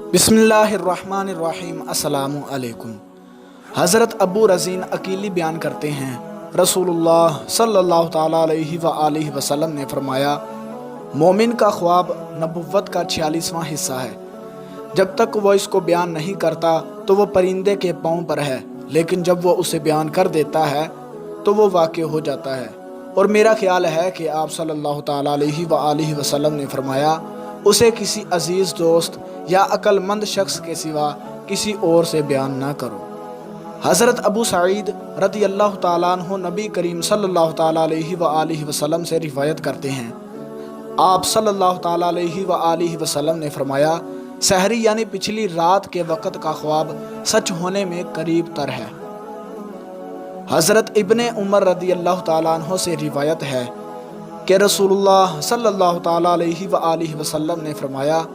बिस्मिल्लाहिर्रहमानिर्रहीम। अस्सलामु अलैकुम। हज़रत अबू रज़ीन अकीली बयान करते हैं, रसूलुल्लाह सल्लल्लाहु ताला अलैहि व आलिहि वसल्लम ने फरमाया, मोमिन का ख्वाब नबुव्वत का 46वां हिस्सा है। जब तक वो इसको बयान नहीं करता तो वो परिंदे के पाँव पर है, लेकिन जब वो उसे बयान कर देता है तो वो वाक़ई हो जाता है। और मेरा ख्याल है कि आप सल्लल्लाहु ताला अलैहि व आलिहि वसल्लम ने फरमाया, उसे किसी अजीज़ दोस्त या अक्लमंद शख्स के सिवा किसी और से बयान ना करो। हज़रत अबू सईद रज़ी अल्लाह ताला अन्हु नबी करीम सल्लल्लाहु ताला अलैहि व आलिहि वसल्लम से रिवायत करते हैं, आप सल्लल्लाहु ताला अलैहि व आलिहि वसल्लम ने फरमाया, सहरी यानी पिछली रात के वक़्त का ख्वाब सच होने में करीब तर है। हज़रत इब्ने उमर रज़ी अल्लाह ताला अन्हु से रिवायत है कि रसूलुल्लाह सल्लल्लाहु ताला अलैहि व आलिहि वसल्लम ने फरमाया,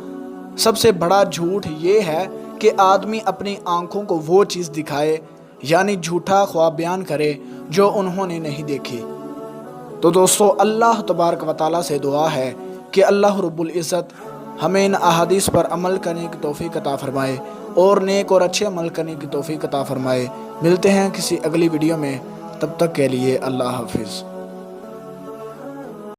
सबसे बड़ा झूठ ये है कि आदमी अपनी आंखों को वो चीज़ दिखाए यानी झूठा ख्वाब बयान करे जो उन्होंने नहीं देखी। तो दोस्तों, अल्लाह तबारक व तआला से दुआ है कि अल्लाह रब्बुल इज़्ज़त हमें इन अहादीस पर अमल करने की तौफीक अता फरमाए और नेक और अच्छे अमल करने की तौफीक अता फरमाए। मिलते हैं किसी अगली वीडियो में, तब तक के लिए अल्लाह हाफिज़।